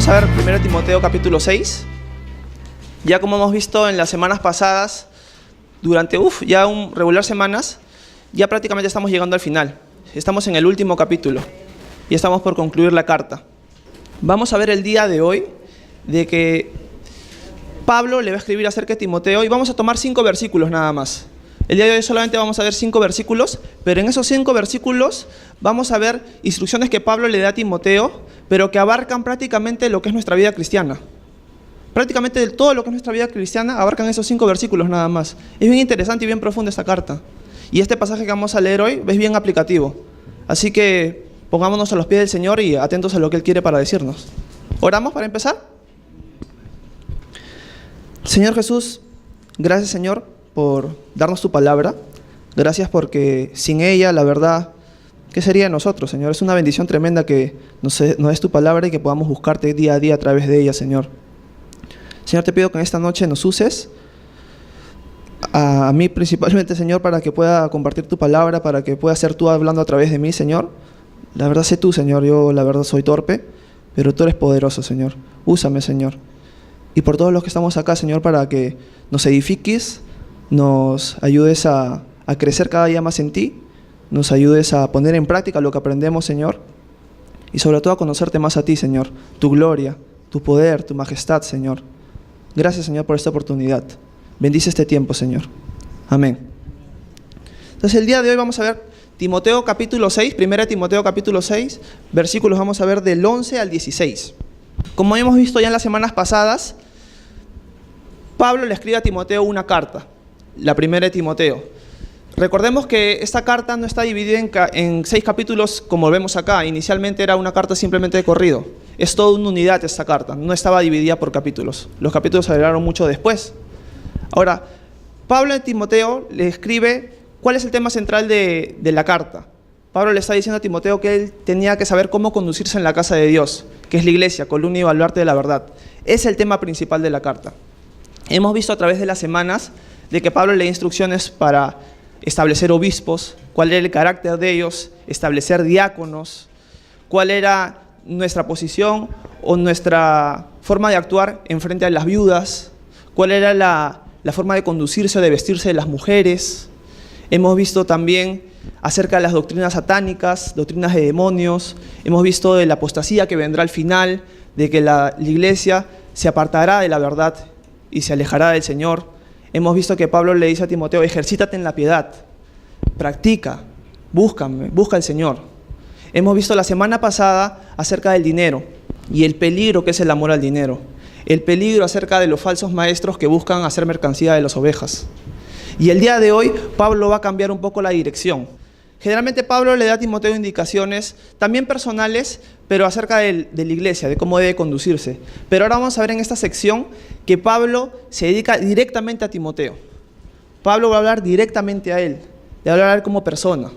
Vamos a ver 1 Timoteo capítulo 6. Ya como hemos visto en las semanas pasadas, durante ya regular semanas, ya prácticamente estamos llegando al final. Estamos en el último capítulo y estamos por concluir la carta. Vamos a ver el día de hoy de que Pablo le va a escribir acerca de Timoteo y vamos a tomar 5 versículos nada más. El día de hoy solamente vamos a ver 5 versículos, pero en esos 5 versículos vamos a ver instrucciones que Pablo le da a Timoteo, pero que abarcan prácticamente lo que es nuestra vida cristiana. Prácticamente todo lo que es nuestra vida cristiana abarcan esos 5 versículos nada más. Es bien interesante y bien profunda esta carta. Y este pasaje que vamos a leer hoy es bien aplicativo. Así que pongámonos a los pies del Señor y atentos a lo que Él quiere para decirnos. ¿Oramos para empezar? Señor Jesús, gracias Señor por darnos tu palabra. Gracias porque sin ella, la verdad, ¿qué sería de nosotros, Señor? Es una bendición tremenda que nos des tu palabra y que podamos buscarte día a día a través de ella, Señor. Señor, te pido que en esta noche nos uses, a mí principalmente, Señor, para que pueda compartir tu palabra, para que pueda ser tú hablando a través de mí, Señor. La verdad sé tú, Señor, yo la verdad soy torpe, pero tú eres poderoso, Señor. Úsame, Señor. Y por todos los que estamos acá, Señor, para que nos edifiques, nos ayudes a crecer cada día más en ti, nos ayudes a poner en práctica lo que aprendemos, Señor, y sobre todo a conocerte más a ti, Señor, tu gloria, tu poder, tu majestad, Señor. Gracias, Señor, por esta oportunidad. Bendice este tiempo, Señor. Amén. Entonces, el día de hoy vamos a ver Timoteo capítulo 6, 1 Timoteo capítulo 6, versículos vamos a ver del 11 al 16. Como hemos visto ya en las semanas pasadas, Pablo le escribe a Timoteo una carta, la primera de Timoteo. Recordemos que esta carta no está dividida en 6 capítulos como vemos acá. Inicialmente era una carta simplemente de corrido. Es toda una unidad esta carta, no estaba dividida por capítulos. Los capítulos se agregaron mucho después. Ahora, Pablo a Timoteo le escribe cuál es el tema central de la carta. Pablo le está diciendo a Timoteo que él tenía que saber cómo conducirse en la casa de Dios, que es la iglesia, columna y baluarte de la verdad. Es el tema principal de la carta. Hemos visto a través de las semanas de que Pablo le da instrucciones para establecer obispos, cuál era el carácter de ellos, establecer diáconos, cuál era nuestra posición o nuestra forma de actuar en frente a las viudas, cuál era la forma de conducirse o de vestirse de las mujeres. Hemos visto también acerca de las doctrinas satánicas, doctrinas de demonios. Hemos visto de la apostasía que vendrá al final, de que la iglesia se apartará de la verdad y se alejará del Señor. Hemos visto que Pablo le dice a Timoteo, ejercítate en la piedad, practica, busca al Señor. Hemos visto la semana pasada acerca del dinero y el peligro que es el amor al dinero. El peligro acerca de los falsos maestros que buscan hacer mercancía de las ovejas. Y el día de hoy Pablo va a cambiar un poco la dirección. Generalmente Pablo le da a Timoteo indicaciones también personales, pero acerca de la iglesia, de cómo debe conducirse. Pero ahora vamos a ver en esta sección que Pablo se dedica directamente a Timoteo. Pablo va a hablar directamente a él, le va a hablar a él como persona.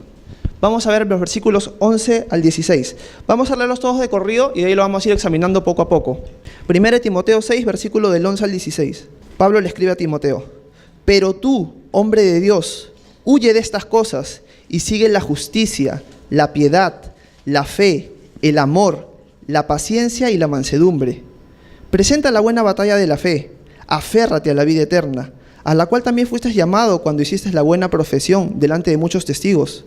Vamos a ver los versículos 11 al 16. Vamos a leerlos todos de corrido y de ahí lo vamos a ir examinando poco a poco. 1 Timoteo 6, versículo del 11 al 16. Pablo le escribe a Timoteo, pero tú, hombre de Dios, huye de estas cosas y sigue la justicia, la piedad, la fe, el amor, la paciencia y la mansedumbre. Presenta la buena batalla de la fe, aférrate a la vida eterna, a la cual también fuiste llamado cuando hiciste la buena profesión delante de muchos testigos.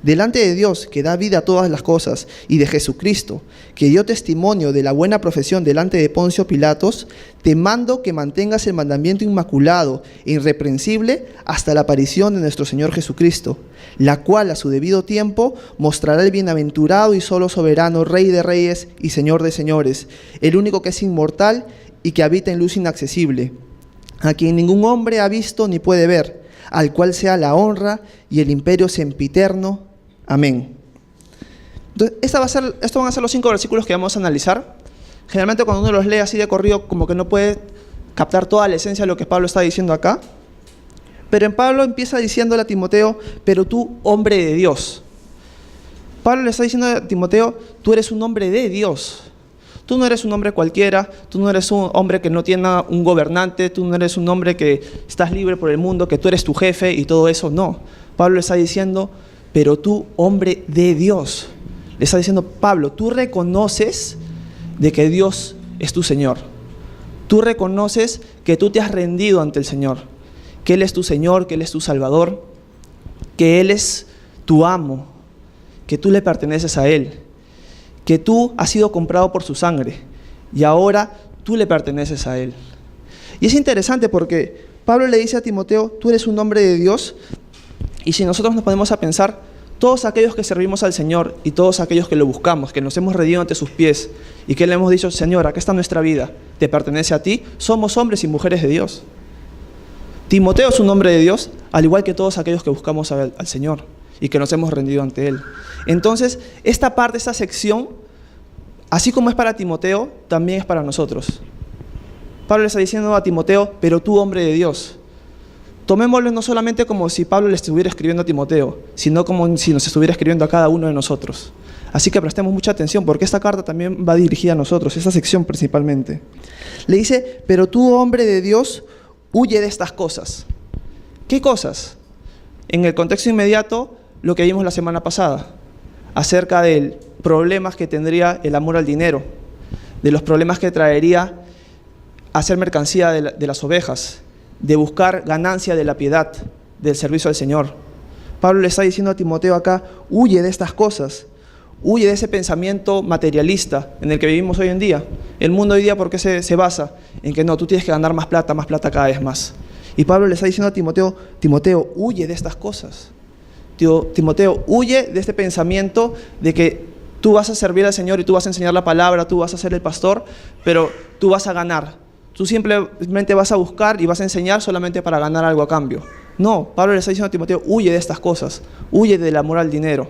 Delante de Dios, que da vida a todas las cosas, y de Jesucristo, que dio testimonio de la buena profesión delante de Poncio Pilatos, te mando que mantengas el mandamiento inmaculado e irreprensible hasta la aparición de nuestro Señor Jesucristo, la cual a su debido tiempo mostrará el bienaventurado y solo soberano, Rey de reyes y Señor de señores, el único que es inmortal y que habita en luz inaccesible, a quien ningún hombre ha visto ni puede ver, al cual sea la honra y el imperio sempiterno. Amén. Entonces, estos van a ser los 5 versículos que vamos a analizar. Generalmente cuando uno los lee así de corrido, como que no puede captar toda la esencia de lo que Pablo está diciendo acá. Pero en Pablo empieza diciéndole a Timoteo, pero tú, hombre de Dios. Pablo le está diciendo a Timoteo, tú eres un hombre de Dios. Tú no eres un hombre cualquiera, tú no eres un hombre que no tiene un gobernante, tú no eres un hombre que estás libre por el mundo, que tú eres tu jefe y todo eso, no. Pablo le está diciendo, pero tú, hombre de Dios. Le está diciendo, Pablo, tú reconoces de que Dios es tu Señor. Tú reconoces que tú te has rendido ante el Señor, que Él es tu Señor, que Él es tu Salvador, que Él es tu amo, que tú le perteneces a Él, que tú has sido comprado por su sangre y ahora tú le perteneces a Él. Y es interesante porque Pablo le dice a Timoteo, tú eres un hombre de Dios, y si nosotros nos ponemos a pensar, todos aquellos que servimos al Señor y todos aquellos que lo buscamos, que nos hemos rendido ante sus pies y que le hemos dicho, Señor, acá está nuestra vida, te pertenece a ti, somos hombres y mujeres de Dios. Timoteo es un hombre de Dios, al igual que todos aquellos que buscamos al Señor y que nos hemos rendido ante Él. Entonces, esta parte, esta sección, así como es para Timoteo, también es para nosotros. Pablo le está diciendo a Timoteo, pero tú, hombre de Dios. Tomémoslo no solamente como si Pablo le estuviera escribiendo a Timoteo, sino como si nos estuviera escribiendo a cada uno de nosotros. Así que prestemos mucha atención, porque esta carta también va dirigida a nosotros, esta sección principalmente. Le dice, pero tú, hombre de Dios, huye de estas cosas. ¿Qué cosas? En el contexto inmediato, lo que vimos la semana pasada, acerca de problemas que tendría el amor al dinero, de los problemas que traería hacer mercancía de las ovejas, de buscar ganancia de la piedad, del servicio al Señor. Pablo le está diciendo a Timoteo acá, huye de estas cosas, huye de ese pensamiento materialista en el que vivimos hoy en día. El mundo hoy día, ¿por qué se basa? En que no, tú tienes que ganar más plata cada vez más. Y Pablo le está diciendo a Timoteo, Timoteo, huye de estas cosas. Timoteo, huye de este pensamiento de que tú vas a servir al Señor y tú vas a enseñar la palabra, tú vas a ser el pastor, pero tú vas a ganar. Tú simplemente vas a buscar y vas a enseñar solamente para ganar algo a cambio. No, Pablo le está diciendo a Timoteo, huye de estas cosas, huye del amor al dinero.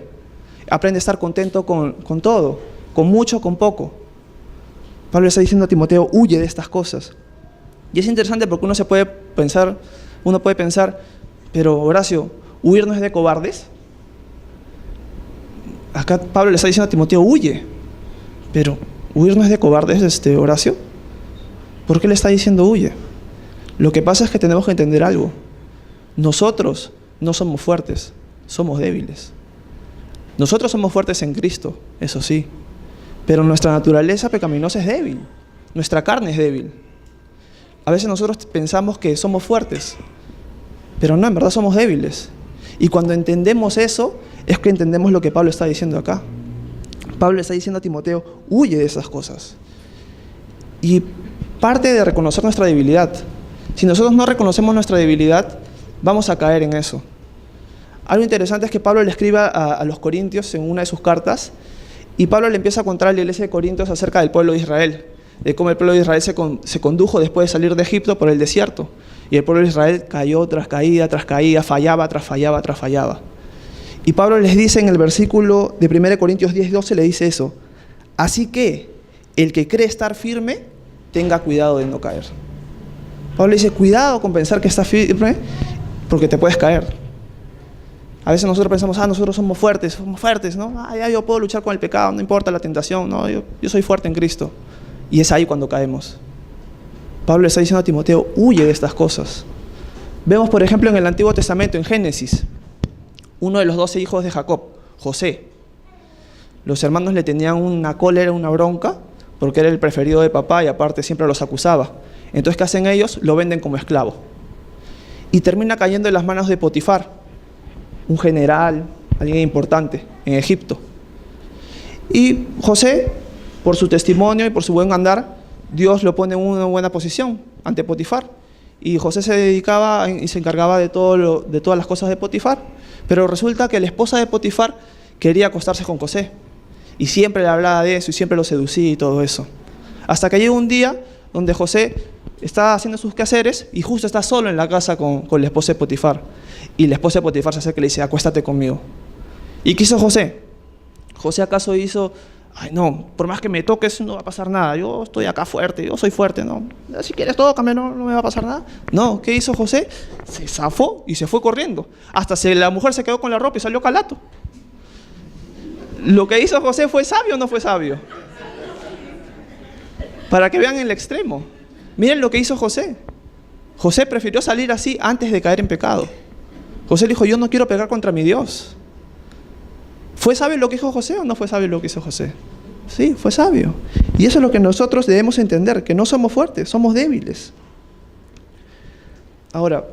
Aprende a estar contento con todo, con mucho, con poco. Pablo le está diciendo a Timoteo, huye de estas cosas. Y es interesante porque uno puede pensar, pero Horacio, ¿huir no es de cobardes? Acá Pablo le está diciendo a Timoteo, huye. Pero, ¿huir no es de cobardes, Horacio? ¿Por qué le está diciendo huye? Lo que pasa es que tenemos que entender algo. Nosotros no somos fuertes, somos débiles. Nosotros somos fuertes en Cristo, eso sí, pero nuestra naturaleza pecaminosa es débil, nuestra carne es débil. A veces nosotros pensamos que somos fuertes, pero no, en verdad somos débiles. Y cuando entendemos eso, es que entendemos lo que Pablo está diciendo acá. Pablo le está diciendo a Timoteo, huye de esas cosas. Y parte de reconocer nuestra debilidad. Si nosotros no reconocemos nuestra debilidad, vamos a caer en eso. Algo interesante es que Pablo le escribe a los corintios en una de sus cartas, y Pablo le empieza a contar a la iglesia de Corintios acerca del pueblo de Israel, de cómo el pueblo de Israel se condujo después de salir de Egipto por el desierto, y el pueblo de Israel cayó tras caída, fallaba tras fallaba. Y Pablo les dice en el versículo de 1 Corintios 10:12, le dice eso, así que el que cree estar firme, tenga cuidado de no caer. Pablo dice, cuidado con pensar que está firme, porque te puedes caer. A veces nosotros pensamos, nosotros somos fuertes, ¿no? Ya yo puedo luchar con el pecado, no importa la tentación, no, yo soy fuerte en Cristo. Y es ahí cuando caemos. Pablo le está diciendo a Timoteo, huye de estas cosas. Vemos, por ejemplo, en el Antiguo Testamento, en Génesis, uno de los 12 hijos de Jacob, José. Los hermanos le tenían una cólera, una bronca, porque era el preferido de papá y aparte siempre los acusaba. Entonces, ¿qué hacen ellos? Lo venden como esclavo. Y termina cayendo en las manos de Potifar, un general, alguien importante en Egipto. Y José, por su testimonio y por su buen andar, Dios lo pone en una buena posición ante Potifar. Y José se dedicaba y se encargaba de todas las cosas de Potifar. Pero resulta que la esposa de Potifar quería acostarse con José. Y siempre le hablaba de eso y siempre lo seducía y todo eso. Hasta que llega un día donde José está haciendo sus quehaceres y justo está solo en la casa con la esposa de Potifar. Y la esposa de Potifar se acerca y le dice, acuéstate conmigo. ¿Y qué hizo José? José acaso hizo, ay no, por más que me toques no va a pasar nada, yo estoy acá fuerte, yo soy fuerte, no, si quieres tócame, no me va a pasar nada. No, ¿qué hizo José? Se zafó y se fue corriendo. Hasta la mujer se quedó con la ropa y salió calato. ¿Lo que hizo José fue sabio o no fue sabio? Para que vean el extremo. Miren lo que hizo José. José prefirió salir así antes de caer en pecado. José dijo, yo no quiero pecar contra mi Dios. ¿Fue sabio lo que hizo José o no fue sabio lo que hizo José? Sí, fue sabio. Y eso es lo que nosotros debemos entender, que no somos fuertes, somos débiles. Ahora,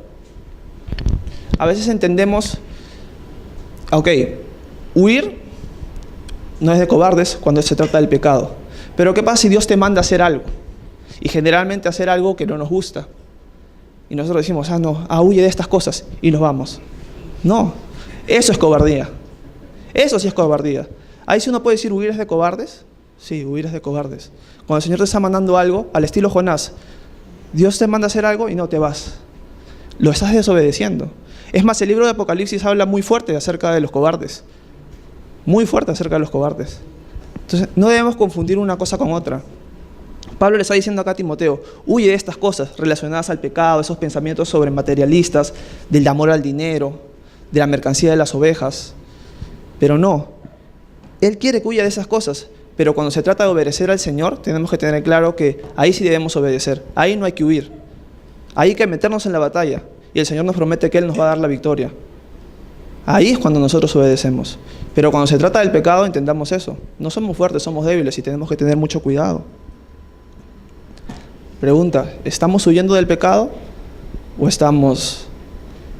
a veces entendemos, ok, huir no es de cobardes cuando se trata del pecado. Pero ¿qué pasa si Dios te manda a hacer algo? Y generalmente hacer algo que no nos gusta. Y nosotros decimos, no, huye de estas cosas y nos vamos. No, eso es cobardía. Eso sí es cobardía. Ahí sí uno puede decir, ¿huir es de cobardes? Sí, huir es de cobardes. Cuando el Señor te está mandando algo, al estilo Jonás, Dios te manda a hacer algo y no te vas. Lo estás desobedeciendo. Es más, el libro de Apocalipsis habla muy fuerte acerca de los cobardes. Muy fuerte acerca de los cobardes. Entonces, no debemos confundir una cosa con otra. Pablo le está diciendo acá a Timoteo, huye de estas cosas relacionadas al pecado, esos pensamientos sobre materialistas, del amor al dinero, de la mercancía de las ovejas. Pero no, él quiere que huya de esas cosas, pero cuando se trata de obedecer al Señor, tenemos que tener claro que ahí sí debemos obedecer, ahí no hay que huir, ahí hay que meternos en la batalla, y el Señor nos promete que Él nos va a dar la victoria. Ahí es cuando nosotros obedecemos. Pero cuando se trata del pecado, entendamos eso. No somos fuertes, somos débiles y tenemos que tener mucho cuidado. Pregunta, ¿estamos huyendo del pecado o estamos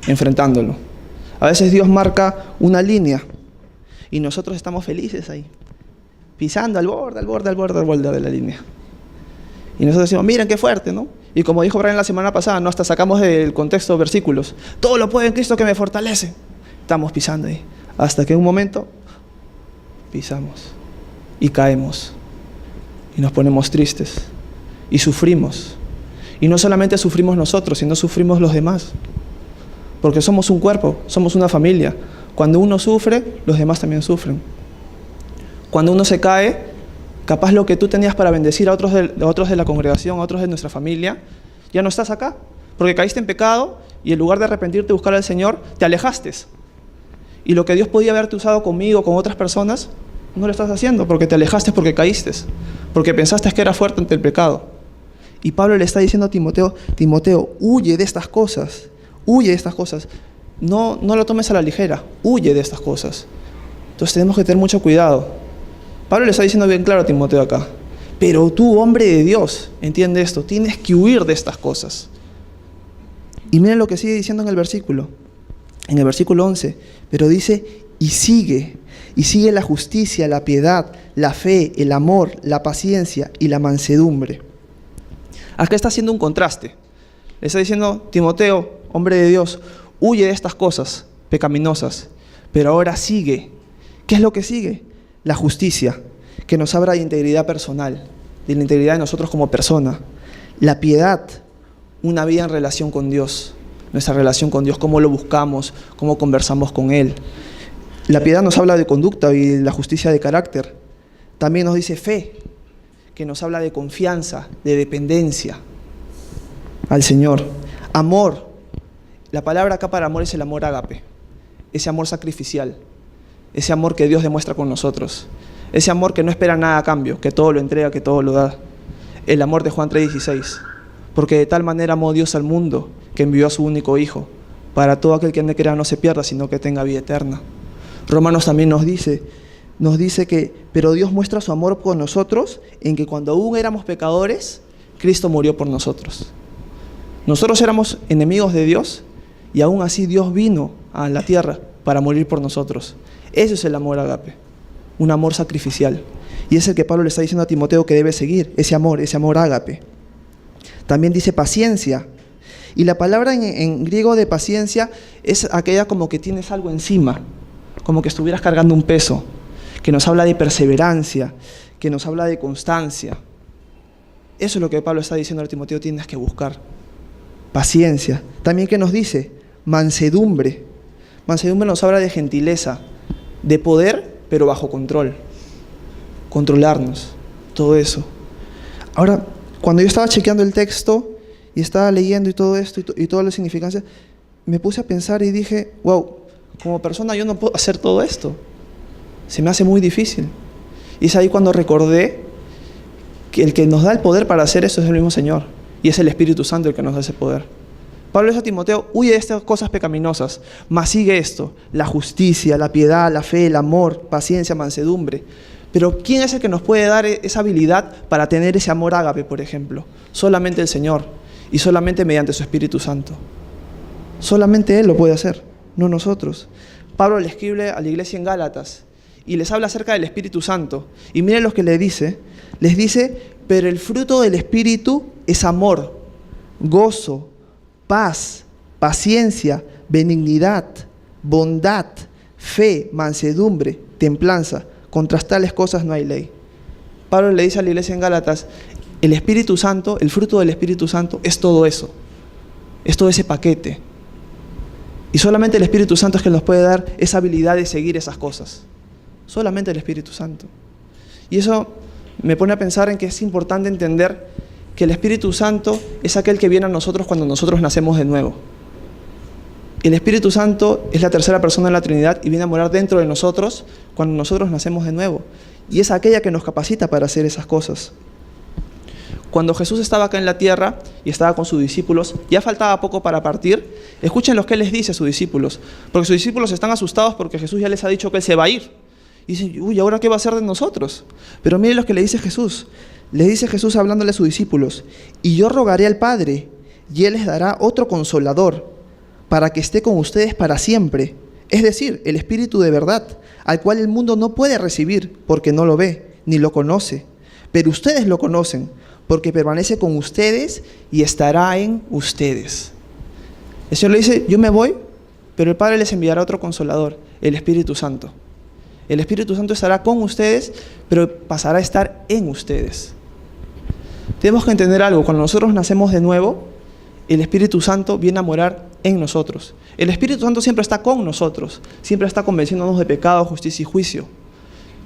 enfrentándolo? A veces Dios marca una línea y nosotros estamos felices ahí, pisando al borde de la línea. Y nosotros decimos, miren qué fuerte, ¿no? Y como dijo Brian la semana pasada, ¿no? Hasta sacamos del contexto versículos. Todo lo puedo en Cristo que me fortalece. Estamos pisando ahí. Hasta que en un momento pisamos y caemos y nos ponemos tristes y sufrimos. Y no solamente sufrimos nosotros, sino sufrimos los demás. Porque somos un cuerpo, somos una familia. Cuando uno sufre, los demás también sufren. Cuando uno se cae, capaz lo que tú tenías para bendecir a otros de la congregación, a otros de nuestra familia, ya no estás acá. Porque caíste en pecado y en lugar de arrepentirte y buscar al Señor, te alejaste. Y lo que Dios podía haberte usado conmigo, con otras personas, no lo estás haciendo porque te alejaste, porque caíste, porque pensaste que era fuerte ante el pecado. Y Pablo le está diciendo a Timoteo, Timoteo, huye de estas cosas, huye de estas cosas. No lo tomes a la ligera, huye de estas cosas. Entonces tenemos que tener mucho cuidado. Pablo le está diciendo bien claro a Timoteo acá, pero tú, hombre de Dios, entiende esto, tienes que huir de estas cosas. Y miren lo que sigue diciendo en el versículo 11, pero dice, y sigue la justicia, la piedad, la fe, el amor, la paciencia y la mansedumbre. Acá está haciendo un contraste. Le está diciendo, Timoteo, hombre de Dios, huye de estas cosas pecaminosas, pero ahora sigue. ¿Qué es lo que sigue? La justicia, que nos habla de integridad personal, de la integridad de nosotros como persona. La piedad, una vida en relación con Dios. Nuestra relación con Dios, cómo lo buscamos, cómo conversamos con Él. La piedad nos habla de conducta y la justicia de carácter. También nos dice fe, que nos habla de confianza, de dependencia al Señor. Amor, la palabra acá para amor es el amor ágape, ese amor sacrificial, ese amor que Dios demuestra con nosotros, ese amor que no espera nada a cambio, que todo lo entrega, que todo lo da. El amor de Juan 3:16, porque de tal manera amó Dios al mundo, que envió a su único Hijo, para todo aquel que en él crea no se pierda, sino que tenga vida eterna. Romanos también nos dice que, pero Dios muestra su amor por nosotros, en que cuando aún éramos pecadores, Cristo murió por nosotros. Nosotros éramos enemigos de Dios, y aún así Dios vino a la tierra para morir por nosotros. Ese es el amor ágape, un amor sacrificial. Y es el que Pablo le está diciendo a Timoteo que debe seguir, ese amor ágape. También dice paciencia. Y la palabra en griego de paciencia es aquella como que tienes algo encima, como que estuvieras cargando un peso, que nos habla de perseverancia, que nos habla de constancia. Eso es lo que Pablo está diciendo a Timoteo, tienes que buscar. Paciencia. También que nos dice mansedumbre. Mansedumbre nos habla de gentileza, de poder, pero bajo control. Controlarnos, todo eso. Ahora, cuando yo estaba chequeando el texto y estaba leyendo y todo esto y todas las significancias, me puse a pensar y dije, wow, como persona yo no puedo hacer todo esto. Se me hace muy difícil. Y es ahí cuando recordé que el que nos da el poder para hacer eso es el mismo Señor. Y es el Espíritu Santo el que nos da ese poder. Pablo dice a Timoteo, huye de estas cosas pecaminosas, mas sigue esto, la justicia, la piedad, la fe, el amor, paciencia, mansedumbre. Pero ¿quién es el que nos puede dar esa habilidad para tener ese amor ágape, por ejemplo? Solamente el Señor, y solamente mediante su Espíritu Santo. Solamente Él lo puede hacer, no nosotros. Pablo le escribe a la iglesia en Gálatas y les habla acerca del Espíritu Santo. Y miren lo que les dice, pero el fruto del Espíritu es amor, gozo, paz, paciencia, benignidad, bondad, fe, mansedumbre, templanza. Contra tales cosas no hay ley. Pablo le dice a la iglesia en Gálatas, el Espíritu Santo, el fruto del Espíritu Santo es todo eso, es todo ese paquete. Y solamente el Espíritu Santo es que nos puede dar esa habilidad de seguir esas cosas. Solamente el Espíritu Santo. Y eso me pone a pensar en que es importante entender que el Espíritu Santo es aquel que viene a nosotros cuando nosotros nacemos de nuevo. El Espíritu Santo es la tercera persona de la Trinidad y viene a morar dentro de nosotros cuando nosotros nacemos de nuevo. Y es aquella que nos capacita para hacer esas cosas. Cuando Jesús estaba acá en la tierra y estaba con sus discípulos, ya faltaba poco para partir. Escuchen lo que Él les dice a sus discípulos, porque sus discípulos están asustados porque Jesús ya les ha dicho que Él se va a ir. Y dicen, uy, ¿ahora qué va a hacer de nosotros? Pero miren lo que le dice Jesús. Le dice Jesús hablándole a sus discípulos, y yo rogaré al Padre, y Él les dará otro consolador, para que esté con ustedes para siempre. Es decir, el Espíritu de verdad, al cual el mundo no puede recibir, porque no lo ve, ni lo conoce. Pero ustedes lo conocen, porque permanece con ustedes y estará en ustedes. El Señor le dice, yo me voy, pero el Padre les enviará otro consolador, el Espíritu Santo. El Espíritu Santo estará con ustedes, pero pasará a estar en ustedes. Tenemos que entender algo, cuando nosotros nacemos de nuevo, el Espíritu Santo viene a morar en nosotros. El Espíritu Santo siempre está con nosotros, siempre está convenciéndonos de pecado, justicia y juicio.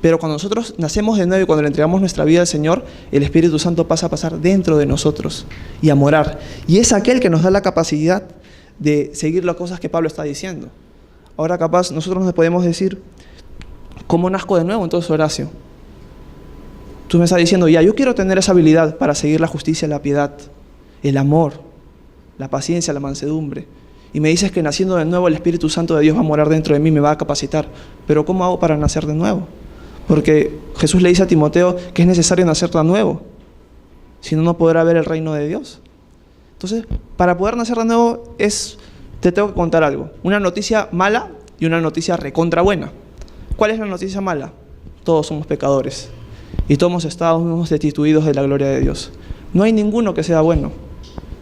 Pero cuando nosotros nacemos de nuevo y cuando le entregamos nuestra vida al Señor, el Espíritu Santo pasa a pasar dentro de nosotros y a morar. Y es aquel que nos da la capacidad de seguir las cosas que Pablo está diciendo. Ahora capaz nosotros nos podemos decir, ¿cómo nazco de nuevo? Entonces, Horacio, tú me estás diciendo, ya, yo quiero tener esa habilidad para seguir la justicia, la piedad, el amor, la paciencia, la mansedumbre. Y me dices que naciendo de nuevo el Espíritu Santo de Dios va a morar dentro de mí, me va a capacitar. Pero ¿cómo hago para nacer de nuevo? Porque Jesús le dice a Timoteo que es necesario nacer de nuevo. Si no, no podrá ver el reino de Dios. Entonces, para poder nacer de nuevo te tengo que contar algo. Una noticia mala y una noticia recontra buena. ¿Cuál es la noticia mala? Todos somos pecadores. Y todos estamos destituidos de la gloria de Dios. No hay ninguno que sea bueno.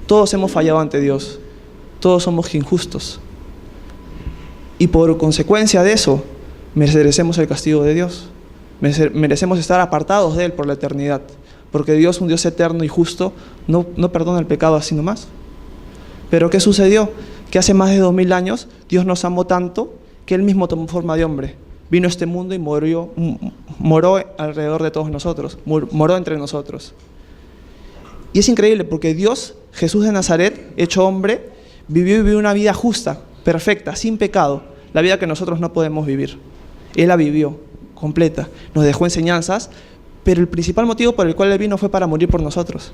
Todos hemos fallado ante Dios. Todos somos injustos. Y por consecuencia de eso, merecemos el castigo de Dios. Merecemos estar apartados de Él por la eternidad. Porque Dios, un Dios eterno y justo, no perdona el pecado así nomás. Pero ¿qué sucedió? Que hace más de 2000 años, Dios nos amó tanto que Él mismo tomó forma de hombre. Vino a este mundo y moró alrededor de todos nosotros. Moró entre nosotros. Y es increíble porque Dios, Jesús de Nazaret, hecho hombre, vivió una vida justa, perfecta, sin pecado. La vida que nosotros no podemos vivir. Él la vivió, completa. Nos dejó enseñanzas, pero el principal motivo por el cual Él vino fue para morir por nosotros.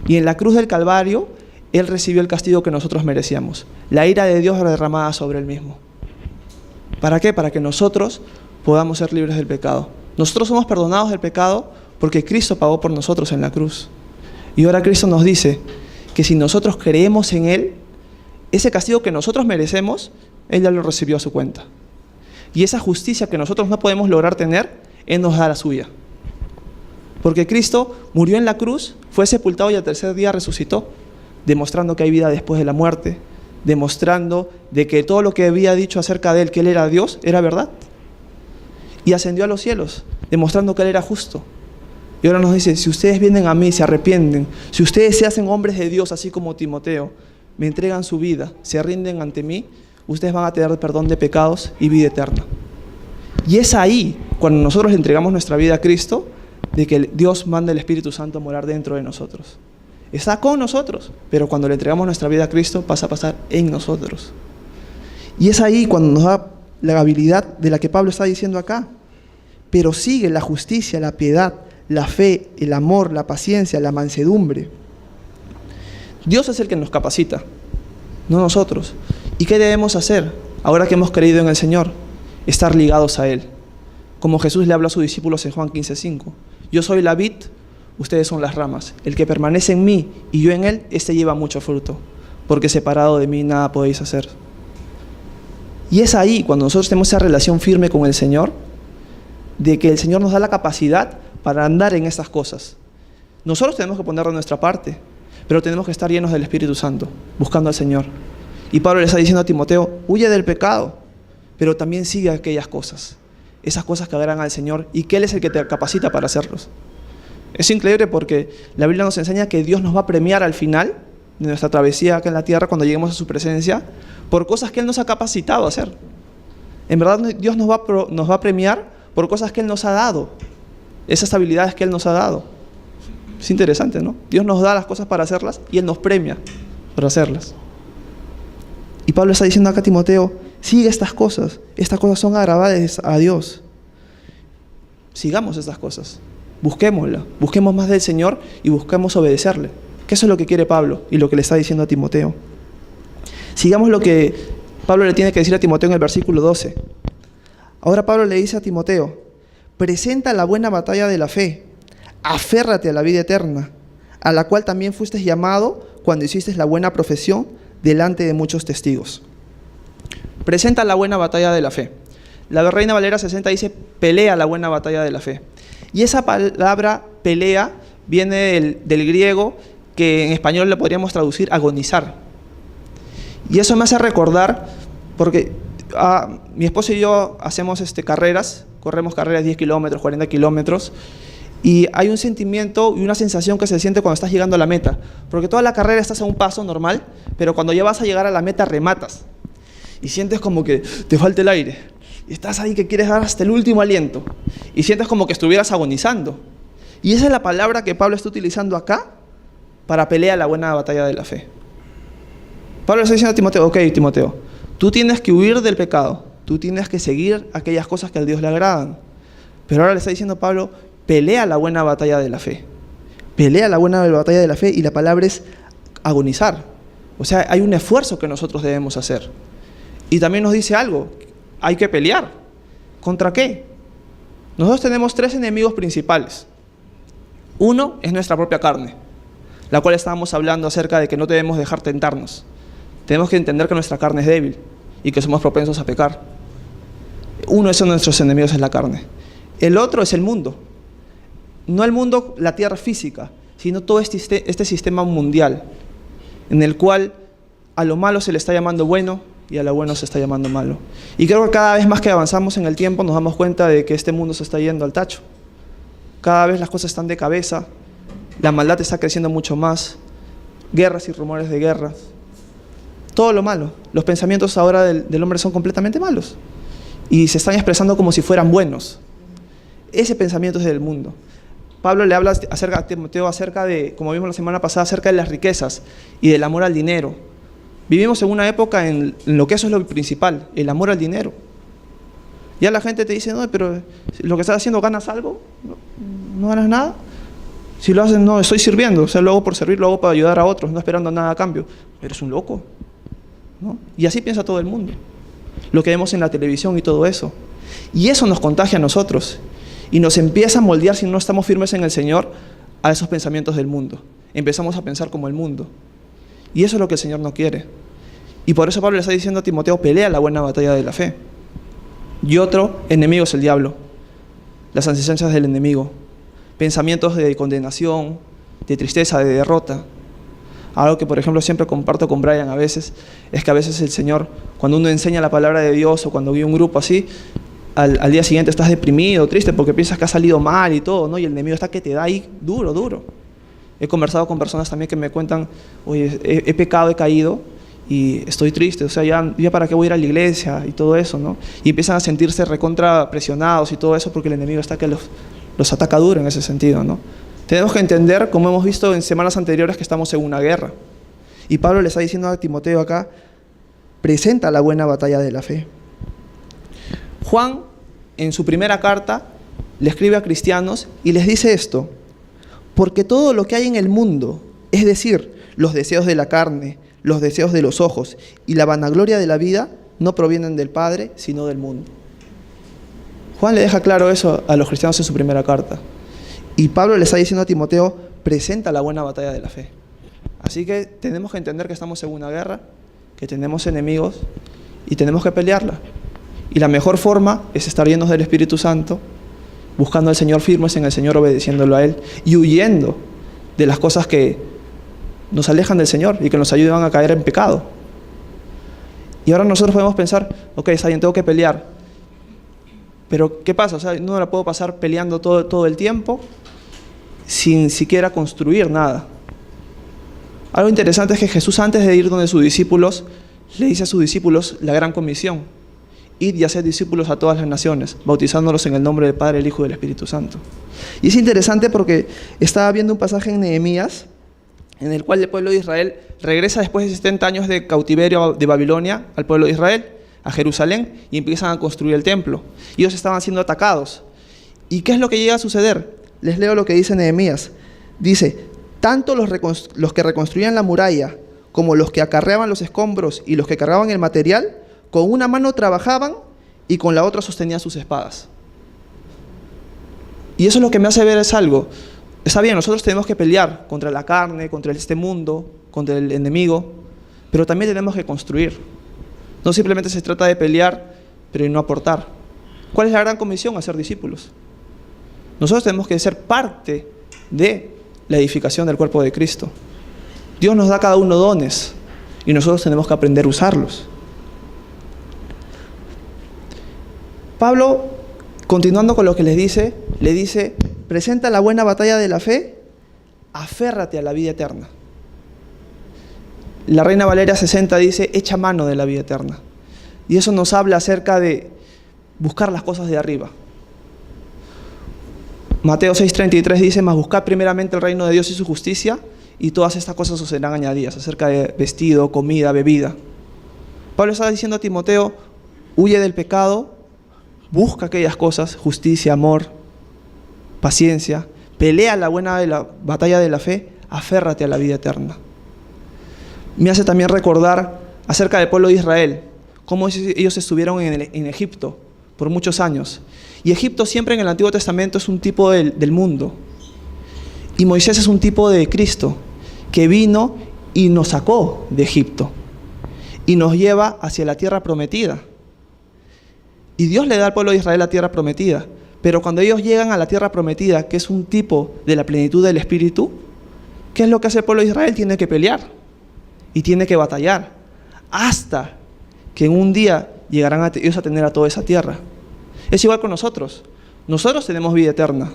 Y en la cruz del Calvario, Él recibió el castigo que nosotros merecíamos. La ira de Dios derramada sobre Él mismo. ¿Para qué? Para que nosotros podamos ser libres del pecado. Nosotros somos perdonados del pecado porque Cristo pagó por nosotros en la cruz. Y ahora Cristo nos dice que si nosotros creemos en Él, ese castigo que nosotros merecemos, Él ya lo recibió a su cuenta. Y esa justicia que nosotros no podemos lograr tener, Él nos da la suya. Porque Cristo murió en la cruz, fue sepultado y al tercer día resucitó, demostrando que hay vida después de la muerte, demostrando de que todo lo que había dicho acerca de Él, que Él era Dios, era verdad. Y ascendió a los cielos, demostrando que Él era justo. Y ahora nos dice, si ustedes vienen a mí, se arrepienten, si ustedes se hacen hombres de Dios, así como Timoteo, me entregan su vida, se rinden ante mí, ustedes van a tener perdón de pecados y vida eterna. Y es ahí, cuando nosotros le entregamos nuestra vida a Cristo, de que Dios manda el Espíritu Santo a morar dentro de nosotros. Está con nosotros, pero cuando le entregamos nuestra vida a Cristo, pasa a pasar en nosotros. Y es ahí cuando nos da la habilidad de la que Pablo está diciendo acá. Pero sigue la justicia, la piedad, la fe, el amor, la paciencia, la mansedumbre. Dios es el que nos capacita, no nosotros. ¿Y qué debemos hacer ahora que hemos creído en el Señor? Estar ligados a Él, como Jesús le habló a sus discípulos en Juan 15:5. Yo soy la vid, ustedes son las ramas. El que permanece en mí y yo en él, éste lleva mucho fruto, porque separado de mí nada podéis hacer. Y es ahí, cuando nosotros tenemos esa relación firme con el Señor, de que el Señor nos da la capacidad para andar en estas cosas. Nosotros tenemos que poner de nuestra parte, pero tenemos que estar llenos del Espíritu Santo, buscando al Señor. Y Pablo le está diciendo a Timoteo, huye del pecado, pero también sigue aquellas cosas, esas cosas que agradan al Señor, y que Él es el que te capacita para hacerlos. Es increíble porque la Biblia nos enseña que Dios nos va a premiar al final de nuestra travesía acá en la tierra, cuando lleguemos a su presencia, por cosas que Él nos ha capacitado a hacer. En verdad Dios nos va a premiar por cosas que Él nos ha dado, esas habilidades que Él nos ha dado. Es interesante, ¿no? Dios nos da las cosas para hacerlas y Él nos premia por hacerlas. Y Pablo está diciendo acá a Timoteo, sigue estas cosas son agradables a Dios. Sigamos estas cosas, busquémoslas, busquemos más del Señor y busquemos obedecerle, que eso es lo que quiere Pablo y lo que le está diciendo a Timoteo. Sigamos lo que Pablo le tiene que decir a Timoteo en el versículo 12. Ahora Pablo le dice a Timoteo, presenta la buena batalla de la fe, aférrate a la vida eterna, a la cual también fuiste llamado cuando hiciste la buena profesión delante de muchos testigos. Presenta la buena batalla de la fe. La Reina Valera 60 dice, pelea la buena batalla de la fe. Y esa palabra pelea viene del griego, que en español le podríamos traducir agonizar. Y eso me hace recordar, porque mi esposo y yo hacemos carreras, corremos carreras 10 kilómetros, 40 kilómetros, y hay un sentimiento y una sensación que se siente cuando estás llegando a la meta, porque toda la carrera estás a un paso normal, pero cuando ya vas a llegar a la meta rematas, y sientes como que te falta el aire, y estás ahí que quieres dar hasta el último aliento, y sientes como que estuvieras agonizando. Y esa es la palabra que Pablo está utilizando acá para pelear la buena batalla de la fe. Pablo le está diciendo a Timoteo, ok, Timoteo, tú tienes que huir del pecado, tú tienes que seguir aquellas cosas que a Dios le agradan. Pero ahora le está diciendo Pablo, pelea la buena batalla de la fe. Pelea la buena batalla de la fe, y la palabra es agonizar. O sea, hay un esfuerzo que nosotros debemos hacer. Y también nos dice algo, hay que pelear. ¿Contra qué? Nosotros tenemos 3 enemigos principales. Uno es nuestra propia carne, la cual estábamos hablando acerca de que no debemos dejar tentarnos. Tenemos que entender que nuestra carne es débil y que somos propensos a pecar. Uno de nuestros enemigos es la carne. El otro es el mundo. No el mundo, la tierra física, sino todo este sistema mundial, en el cual a lo malo se le está llamando bueno y a lo bueno se está llamando malo. Y creo que cada vez más que avanzamos en el tiempo nos damos cuenta de que este mundo se está yendo al tacho. Cada vez las cosas están de cabeza, la maldad está creciendo mucho más, guerras y rumores de guerras. Todo lo malo. Los pensamientos ahora del hombre son completamente malos y se están expresando como si fueran buenos. Ese pensamiento es del mundo. Pablo le habla a Timoteo acerca de, como vimos la semana pasada, acerca de las riquezas y del amor al dinero. Vivimos en una época en lo que eso es lo principal, el amor al dinero. Ya la gente te dice, no, pero lo que estás haciendo, ¿ganas algo? ¿No ganas nada? Si lo haces, no, estoy sirviendo, o sea, lo hago por servir, lo hago para ayudar a otros, no esperando nada a cambio. Eres un loco, ¿no? Y así piensa todo el mundo. Lo que vemos en la televisión y todo eso. Y eso nos contagia a nosotros. Y nos empieza a moldear, si no estamos firmes en el Señor, a esos pensamientos del mundo. Empezamos a pensar como el mundo. Y eso es lo que el Señor no quiere. Y por eso Pablo le está diciendo a Timoteo, pelea la buena batalla de la fe. Y otro enemigo es el diablo. Las ansias del enemigo. Pensamientos de condenación, de tristeza, de derrota. Algo que, por ejemplo, siempre comparto con Brian a veces, es que a veces el Señor, cuando uno enseña la palabra de Dios o cuando guía un grupo así, al día siguiente estás deprimido, triste, porque piensas que ha salido mal y todo, ¿no? Y el enemigo está que te da ahí duro, duro. He conversado con personas también que me cuentan, oye, he pecado, he caído y estoy triste, o sea, ya para qué voy a ir a la iglesia y todo eso, ¿no? Y empiezan a sentirse recontra presionados y todo eso porque el enemigo está que los ataca duro en ese sentido, ¿no? Tenemos que entender, como hemos visto en semanas anteriores, que estamos en una guerra. Y Pablo le está diciendo a Timoteo acá, presenta la buena batalla de la fe. Juan, en su primera carta, le escribe a cristianos y les dice esto: porque todo lo que hay en el mundo, es decir, los deseos de la carne, los deseos de los ojos y la vanagloria de la vida, no provienen del Padre, sino del mundo. Juan le deja claro eso a los cristianos en su primera carta. Y Pablo le está diciendo a Timoteo, presenta la buena batalla de la fe. Así que tenemos que entender que estamos en una guerra, que tenemos enemigos y tenemos que pelearla. Y la mejor forma es estar llenos del Espíritu Santo, buscando al Señor, firmes en el Señor, obedeciéndolo a Él y huyendo de las cosas que nos alejan del Señor y que nos ayudan a caer en pecado. Y ahora nosotros podemos pensar, ok, está bien, tengo que pelear. Pero ¿qué pasa? O sea, no la puedo pasar peleando todo el tiempo sin siquiera construir nada. Algo interesante es que Jesús, antes de ir donde sus discípulos, le dice a sus discípulos la gran comisión: id y haced discípulos a todas las naciones, bautizándolos en el nombre del Padre, el Hijo y del Espíritu Santo. Y es interesante porque estaba viendo un pasaje en Nehemías, en el cual el pueblo de Israel regresa después de 70 años de cautiverio de Babilonia al pueblo de Israel, a Jerusalén, y empiezan a construir el templo. Ellos estaban siendo atacados. ¿Y qué es lo que llega a suceder? Les leo lo que dice Nehemías. Dice: tanto los que reconstruían la muralla, como los que acarreaban los escombros y los que cargaban el material, con una mano trabajaban y con la otra sostenían sus espadas. Y eso es lo que me hace ver es algo. Está bien, nosotros tenemos que pelear contra la carne, contra este mundo, contra el enemigo, pero también tenemos que construir. No simplemente se trata de pelear, pero no aportar. ¿Cuál es la gran comisión? Hacer discípulos. Nosotros tenemos que ser parte de la edificación del cuerpo de Cristo. Dios nos da a cada uno dones y nosotros tenemos que aprender a usarlos. Pablo, continuando con lo que les dice, le dice: presenta la buena batalla de la fe, aférrate a la vida eterna. La Reina Valeria 60 dice: echa mano de la vida eterna. Y eso nos habla acerca de buscar las cosas de arriba. Mateo 6:33 dice: mas buscad primeramente el reino de Dios y su justicia, y todas estas cosas os serán añadidas, acerca de vestido, comida, bebida. Pablo está diciendo a Timoteo: huye del pecado, busca aquellas cosas, justicia, amor, paciencia, pelea la buena batalla de la fe, aférrate a la vida eterna. Me hace también recordar acerca del pueblo de Israel, cómo ellos estuvieron en Egipto por muchos años. Y Egipto siempre en el Antiguo Testamento es un tipo del mundo. Y Moisés es un tipo de Cristo, que vino y nos sacó de Egipto y nos lleva hacia la tierra prometida. Y Dios le da al pueblo de Israel la tierra prometida. Pero cuando ellos llegan a la tierra prometida, que es un tipo de la plenitud del Espíritu, ¿qué es lo que hace el pueblo de Israel? Tiene que pelear y tiene que batallar hasta que en un día llegarán ellos a tener a toda esa tierra. Es igual con nosotros. Nosotros tenemos vida eterna,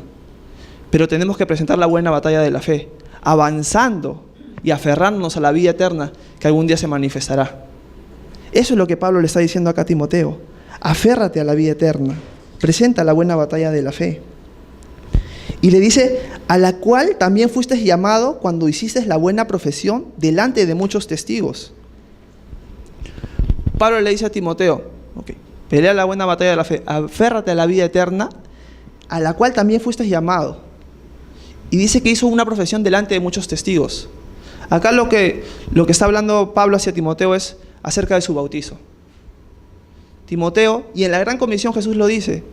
pero tenemos que presentar la buena batalla de la fe, avanzando y aferrándonos a la vida eterna que algún día se manifestará. Eso es lo que Pablo le está diciendo acá a Timoteo: aférrate a la vida eterna, presenta la buena batalla de la fe. Y le dice: a la cual también fuiste llamado cuando hiciste la buena profesión delante de muchos testigos. Pablo le dice a Timoteo: okay, pelea la buena batalla de la fe, aférrate a la vida eterna, a la cual también fuiste llamado. Y dice que hizo una profesión delante de muchos testigos. Acá lo que está hablando Pablo hacia Timoteo es acerca de su bautizo. Timoteo, y en la gran comisión Jesús lo dice: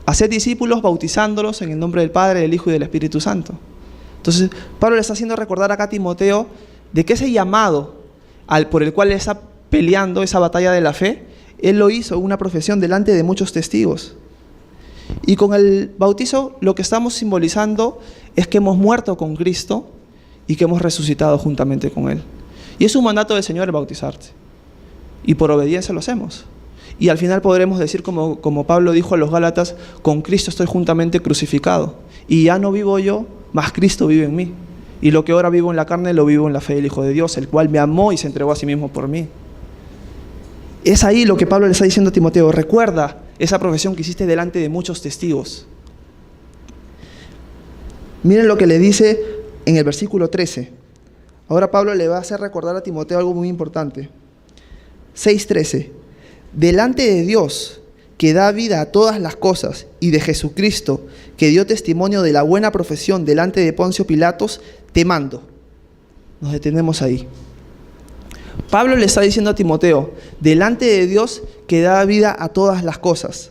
haced discípulos bautizándolos en el nombre del Padre, del Hijo y del Espíritu Santo. Entonces Pablo le está haciendo recordar acá a Timoteo de que ese llamado por el cual él está peleando esa batalla de la fe, él lo hizo una profesión delante de muchos testigos. Y con el bautizo lo que estamos simbolizando es que hemos muerto con Cristo y que hemos resucitado juntamente con Él. Y es un mandato del Señor el bautizarte. Y por obediencia lo hacemos. Y al final podremos decir como Pablo dijo a los Gálatas: con Cristo estoy juntamente crucificado. Y ya no vivo yo, mas Cristo vive en mí. Y lo que ahora vivo en la carne, lo vivo en la fe del Hijo de Dios, el cual me amó y se entregó a sí mismo por mí. Es ahí lo que Pablo le está diciendo a Timoteo: recuerda esa profesión que hiciste delante de muchos testigos. Miren lo que le dice en el versículo 13. Ahora Pablo le va a hacer recordar a Timoteo algo muy importante. 6:13. Delante de Dios, que da vida a todas las cosas, y de Jesucristo, que dio testimonio de la buena profesión delante de Poncio Pilatos, te mando. Nos detenemos ahí. Pablo le está diciendo a Timoteo: delante de Dios, que da vida a todas las cosas.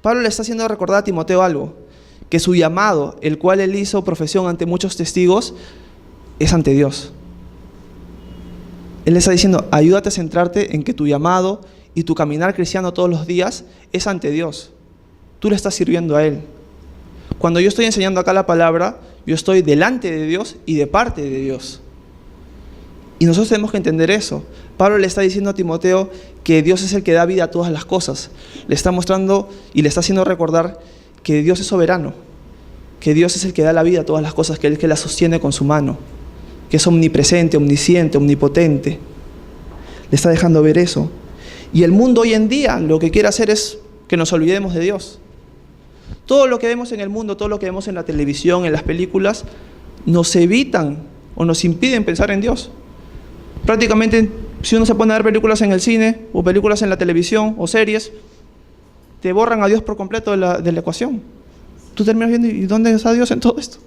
Pablo le está haciendo recordar a Timoteo algo, que su llamado, el cual él hizo profesión ante muchos testigos, es ante Dios. Él le está diciendo, ayúdate a centrarte en que tu llamado y tu caminar cristiano todos los días es ante Dios. Tú le estás sirviendo a Él. Cuando yo estoy enseñando acá la palabra, yo estoy delante de Dios y de parte de Dios. Y nosotros tenemos que entender eso. Pablo le está diciendo a Timoteo que Dios es el que da vida a todas las cosas. Le está mostrando y le está haciendo recordar que Dios es soberano, que Dios es el que da la vida a todas las cosas, que Él es el que las sostiene con su mano, que es omnipresente, omnisciente, omnipotente. Le está dejando ver eso. Y el mundo hoy en día lo que quiere hacer es que nos olvidemos de Dios. Todo lo que vemos en el mundo, todo lo que vemos en la televisión, en las películas, nos evitan o nos impiden pensar en Dios. Prácticamente, si uno se pone a ver películas en el cine, o películas en la televisión, o series, te borran a Dios por completo de la ecuación. Tú terminas viendo, ¿y dónde está Dios en todo esto?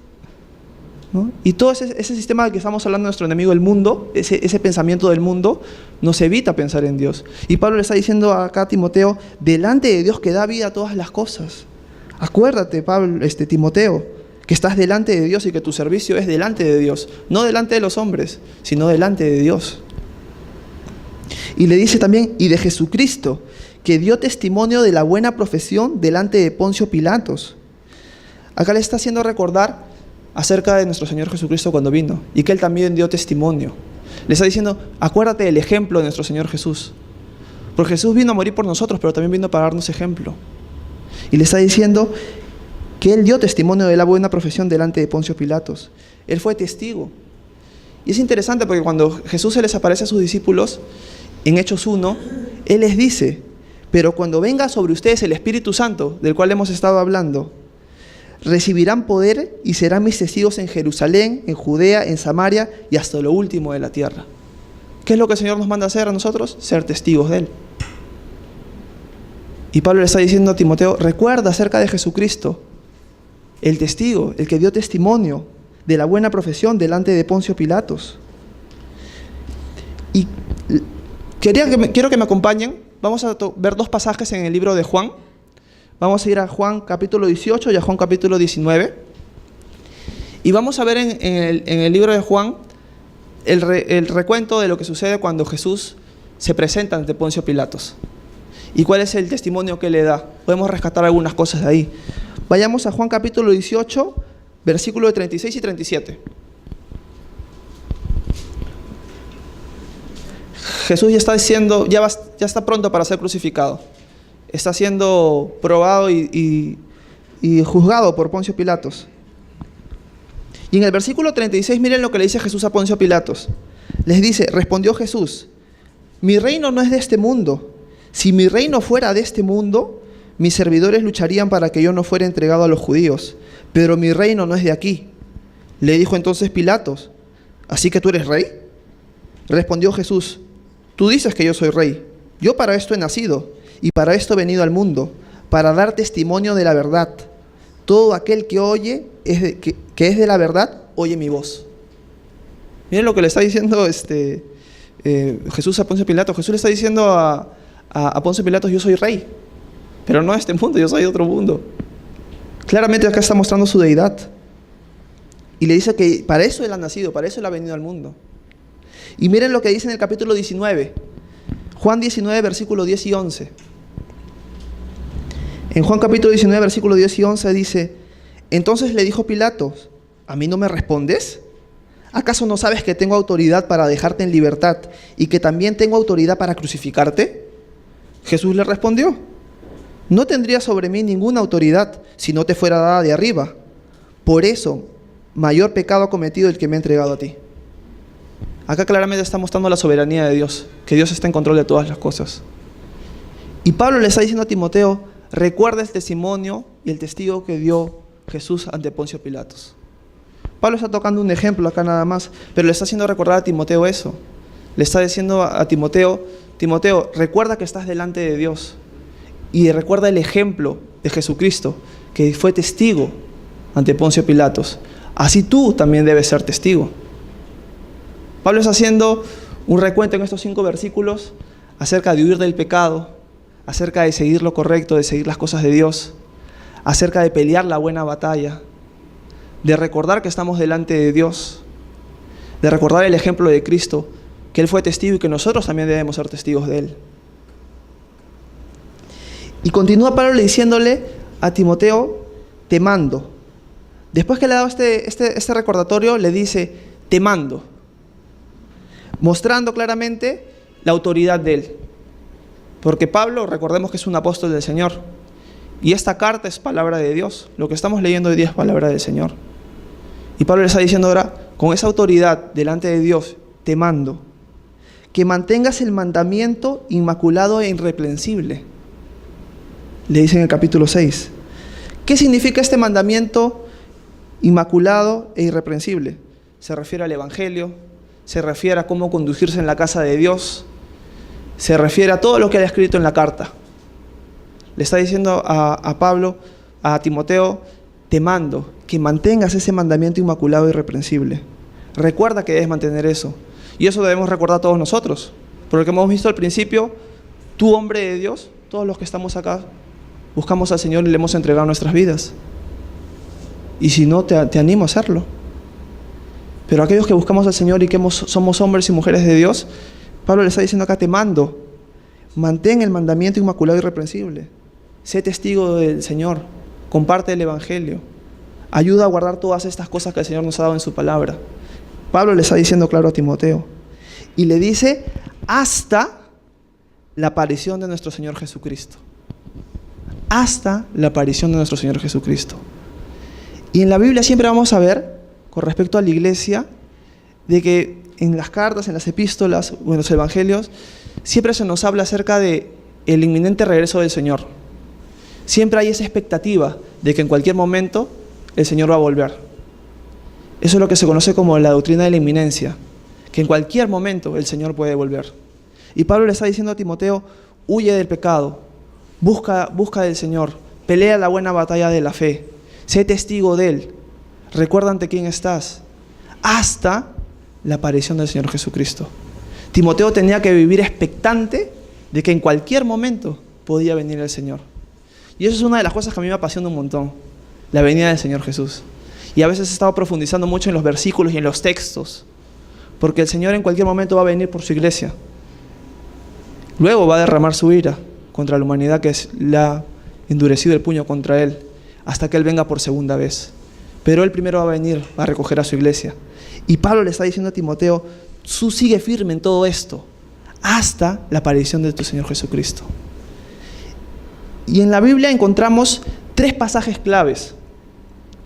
¿No? Y todo ese sistema del que estamos hablando de nuestro enemigo, el mundo, ese pensamiento del mundo, nos evita pensar en Dios. Y Pablo le está diciendo acá a Timoteo, delante de Dios que da vida a todas las cosas. Acuérdate, Timoteo, que estás delante de Dios y que tu servicio es delante de Dios, no delante de los hombres, sino delante de Dios. Y le dice también, y de Jesucristo, que dio testimonio de la buena profesión delante de Poncio Pilatos. Acá le está haciendo recordar acerca de nuestro Señor Jesucristo cuando vino, y que Él también dio testimonio. Le está diciendo, acuérdate del ejemplo de nuestro Señor Jesús. Porque Jesús vino a morir por nosotros, pero también vino para darnos ejemplo. Y le está diciendo que Él dio testimonio de la buena profesión delante de Poncio Pilatos. Él fue testigo. Y es interesante porque cuando Jesús se les aparece a sus discípulos, en Hechos 1, Él les dice, pero cuando venga sobre ustedes el Espíritu Santo, del cual hemos estado hablando, recibirán poder y serán mis testigos en Jerusalén, en Judea, en Samaria y hasta lo último de la tierra. ¿Qué es lo que el Señor nos manda a hacer a nosotros? Ser testigos de Él. Y Pablo le está diciendo a Timoteo, recuerda acerca de Jesucristo, el testigo, el que dio testimonio de la buena profesión delante de Poncio Pilatos. Y quiero que me acompañen. Vamos a ver dos pasajes en el libro de Juan. Vamos a ir a Juan capítulo 18 y a Juan capítulo 19. Y vamos a ver en el libro de Juan el recuento de lo que sucede cuando Jesús se presenta ante Poncio Pilatos. ¿Y cuál es el testimonio que le da? Podemos rescatar algunas cosas de ahí. Vayamos a Juan capítulo 18, versículos de 36 y 37. Jesús ya está diciendo, ya está pronto para ser crucificado. Está siendo probado y juzgado por Poncio Pilatos. Y en el versículo 36, miren lo que le dice Jesús a Poncio Pilatos. Les dice, respondió Jesús, mi reino no es de este mundo. Si mi reino fuera de este mundo, mis servidores lucharían para que yo no fuera entregado a los judíos. Pero mi reino no es de aquí. Le dijo entonces Pilatos, ¿así que tú eres rey? Respondió Jesús, tú dices que yo soy rey. Yo para esto he nacido y para esto he venido al mundo, para dar testimonio de la verdad. Todo aquel que oye, que es de la verdad, oye mi voz. Miren lo que le está diciendo Jesús a Poncio Pilatos. Jesús le está diciendo a Poncio Pilatos, yo soy rey, pero no de este mundo, yo soy de otro mundo. Claramente acá está mostrando su deidad. Y le dice que para eso Él ha nacido, para eso Él ha venido al mundo. Y miren lo que dice en el capítulo 19, Juan 19, versículos 10 y 11. En Juan capítulo 19, versículos 10 y 11 dice, entonces le dijo Pilatos, ¿a mí no me respondes? ¿Acaso no sabes que tengo autoridad para dejarte en libertad y que también tengo autoridad para crucificarte? Jesús le respondió, no tendría sobre mí ninguna autoridad si no te fuera dada de arriba. Por eso, mayor pecado ha cometido el que me ha entregado a ti. Acá claramente está mostrando la soberanía de Dios, que Dios está en control de todas las cosas. Y Pablo le está diciendo a Timoteo, recuerda el testimonio y el testigo que dio Jesús ante Poncio Pilatos. Pablo está tocando un ejemplo acá nada más, pero le está haciendo recordar a Timoteo eso. Le está diciendo a Timoteo, Timoteo, recuerda que estás delante de Dios y recuerda el ejemplo de Jesucristo, que fue testigo ante Poncio Pilatos. Así tú también debes ser testigo. Pablo está haciendo un recuento en estos 5 versículos acerca de huir del pecado, acerca de seguir lo correcto, de seguir las cosas de Dios, acerca de pelear la buena batalla, de recordar que estamos delante de Dios, de recordar el ejemplo de Cristo, que Él fue testigo y que nosotros también debemos ser testigos de Él. Y continúa Pablo diciéndole a Timoteo, te mando. Después que le ha dado este recordatorio, le dice, te mando, mostrando claramente la autoridad de Él. Porque Pablo, recordemos que es un apóstol del Señor, y esta carta es palabra de Dios. Lo que estamos leyendo hoy día es palabra del Señor. Y Pablo le está diciendo ahora, con esa autoridad delante de Dios, te mando, que mantengas el mandamiento inmaculado e irreprensible. Le dice en el capítulo 6. ¿Qué significa este mandamiento inmaculado e irreprensible? Se refiere al Evangelio, se refiere a cómo conducirse en la casa de Dios, se refiere a todo lo que él ha escrito en la carta. Le está diciendo a Pablo, a Timoteo, te mando que mantengas ese mandamiento inmaculado e irreprensible. Recuerda que debes mantener eso. Y eso debemos recordar todos nosotros. Porque como hemos visto al principio, tú, hombre de Dios, todos los que estamos acá, buscamos al Señor y le hemos entregado nuestras vidas. Y si no, te animo a hacerlo. Pero aquellos que buscamos al Señor y que somos hombres y mujeres de Dios, Pablo le está diciendo acá, te mando, mantén el mandamiento inmaculado y irreprensible. Sé testigo del Señor, comparte el Evangelio, ayuda a guardar todas estas cosas que el Señor nos ha dado en su palabra. Pablo le está diciendo claro a Timoteo. Y le dice, hasta la aparición de nuestro Señor Jesucristo. Hasta la aparición de nuestro Señor Jesucristo. Y en la Biblia siempre vamos a ver, con respecto a la iglesia, de que en las cartas, en las epístolas o en los evangelios, siempre se nos habla acerca de el inminente regreso del Señor. Siempre hay esa expectativa de que en cualquier momento el Señor va a volver. Eso es lo que se conoce como la doctrina de la inminencia, que en cualquier momento el Señor puede volver. Y Pablo le está diciendo a Timoteo, huye del pecado, busca del Señor, pelea la buena batalla de la fe, sé testigo de Él, recuerda ante quién estás, hasta la aparición del Señor Jesucristo. Timoteo tenía que vivir expectante de que en cualquier momento podía venir el Señor. Y eso es una de las cosas que a mí me apasiona un montón, la venida del Señor Jesús. Y a veces he estado profundizando mucho en los versículos y en los textos, porque el Señor en cualquier momento va a venir por su iglesia. Luego va a derramar su ira contra la humanidad que le ha endurecido el puño contra Él, hasta que Él venga por segunda vez. Pero Él primero va a venir a recoger a su iglesia. Y Pablo le está diciendo a Timoteo, tú sigue firme en todo esto, hasta la aparición de tu Señor Jesucristo. Y en la Biblia encontramos 3 pasajes claves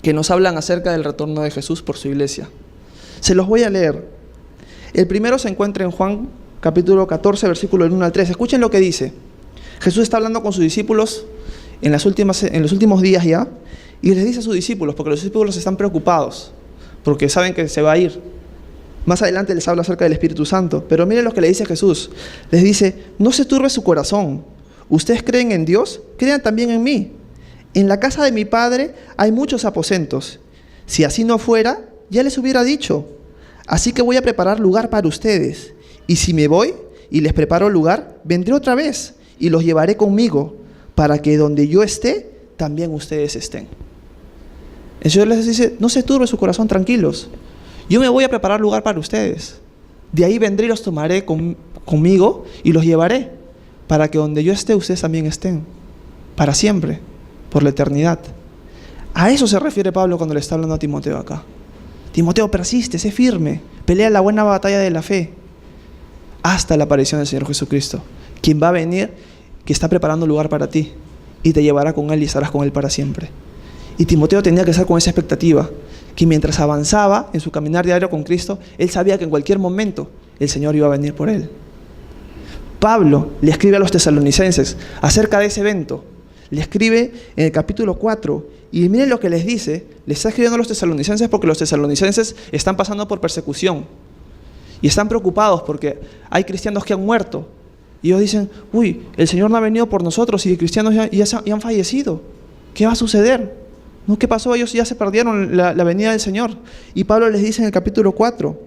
que nos hablan acerca del retorno de Jesús por su iglesia. Se los voy a leer. El primero se encuentra en Juan capítulo 14, versículo del 1 al 3. Escuchen lo que dice. Jesús está hablando con sus discípulos en los últimos días ya, y les dice a sus discípulos, porque los discípulos están preocupados, porque saben que se va a ir. Más adelante les habla acerca del Espíritu Santo, pero miren lo que le dice Jesús. Les dice, no se turbe su corazón. Ustedes creen en Dios, crean también en mí. En la casa de mi Padre hay muchos aposentos. Si así no fuera, ya les hubiera dicho. Así que voy a preparar lugar para ustedes. Y si me voy y les preparo lugar, vendré otra vez y los llevaré conmigo, para que donde yo esté, también ustedes estén. El Señor les dice, no se turbe su corazón, tranquilos. Yo me voy a preparar lugar para ustedes. De ahí vendré y los tomaré conmigo y los llevaré, para que donde yo esté, ustedes también estén, para siempre, por la eternidad. A eso se refiere Pablo cuando le está hablando a Timoteo acá. Timoteo, persiste, sé firme, pelea la buena batalla de la fe, hasta la aparición del Señor Jesucristo, quien va a venir, que está preparando lugar para ti, y te llevará con Él y estarás con Él para siempre. Y Timoteo tenía que estar con esa expectativa, que mientras avanzaba en su caminar diario con Cristo, él sabía que en cualquier momento el Señor iba a venir por él. Pablo le escribe a los tesalonicenses acerca de ese evento. Le escribe en el capítulo 4, y miren lo que les dice. Les está escribiendo a los tesalonicenses porque los tesalonicenses están pasando por persecución y están preocupados porque hay cristianos que han muerto. Y ellos dicen, uy, el Señor no ha venido por nosotros y cristianos ya han fallecido. ¿Qué va a suceder? ¿No? ¿Qué pasó? Ellos ya se perdieron la venida del Señor. Y Pablo les dice en el capítulo 4,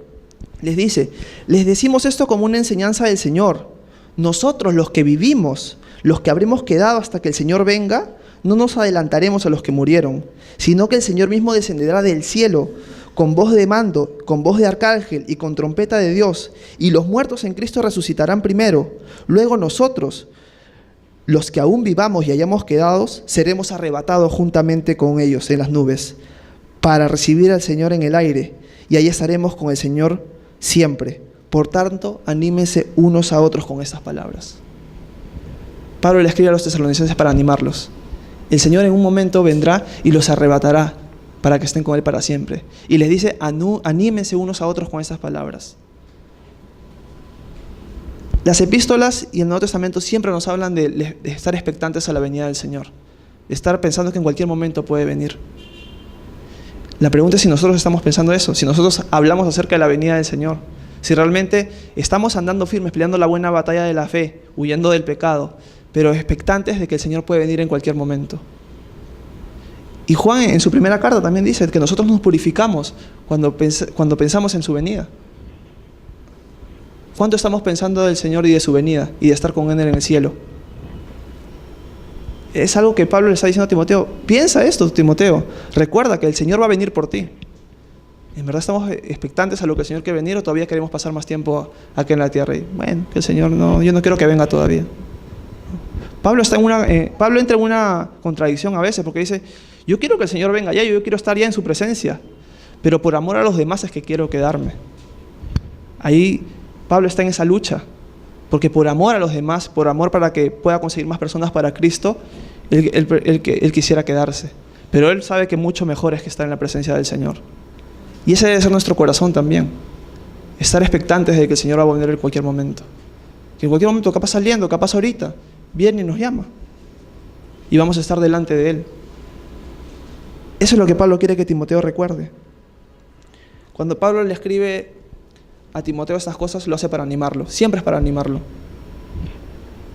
les dice, les decimos esto como una enseñanza del Señor. Nosotros los que vivimos, Los que habremos quedado hasta que el Señor venga, no nos adelantaremos a los que murieron, sino que el Señor mismo descenderá del cielo con voz de mando, con voz de arcángel y con trompeta de Dios, y los muertos en Cristo resucitarán primero. Luego nosotros, los que aún vivamos y hayamos quedado, seremos arrebatados juntamente con ellos en las nubes, para recibir al Señor en el aire, y ahí estaremos con el Señor siempre. Por tanto, anímense unos a otros con estas palabras. Pablo le escribe a los tesalonicenses para animarlos. El Señor en un momento vendrá y los arrebatará para que estén con Él para siempre. Y les dice, anímense unos a otros con estas palabras. Las epístolas y el Nuevo Testamento siempre nos hablan de estar expectantes a la venida del Señor, de estar pensando que en cualquier momento puede venir. La pregunta es si nosotros estamos pensando eso, si nosotros hablamos acerca de la venida del Señor, si realmente estamos andando firmes, peleando la buena batalla de la fe, huyendo del pecado, pero expectantes de que el Señor puede venir en cualquier momento. Y Juan en su primera carta también dice que nosotros nos purificamos cuando pensamos en su venida. ¿Cuánto estamos pensando del Señor y de su venida y de estar con Él en el cielo? Es algo que Pablo le está diciendo a Timoteo. Piensa esto, Timoteo. Recuerda que el Señor va a venir por ti. ¿En verdad estamos expectantes a lo que el Señor quiere venir o todavía queremos pasar más tiempo aquí en la tierra? Y bueno, que el Señor no, yo no quiero que venga todavía. Pablo entra en una contradicción a veces porque dice, yo quiero que el Señor venga ya, yo quiero estar ya en su presencia, pero por amor a los demás es que quiero quedarme. Ahí Pablo está en esa lucha, porque por amor a los demás, por amor para que pueda conseguir más personas para Cristo, él quisiera quedarse. Pero él sabe que mucho mejor es que estar en la presencia del Señor. Y ese debe ser nuestro corazón también, estar expectantes de que el Señor va a venir en cualquier momento. Que en cualquier momento, capaz saliendo, capaz ahorita, viene y nos llama. Y vamos a estar delante de Él. Eso es lo que Pablo quiere que Timoteo recuerde. Cuando Pablo le escribe a Timoteo estas cosas, lo hace para animarlo. Siempre es para animarlo.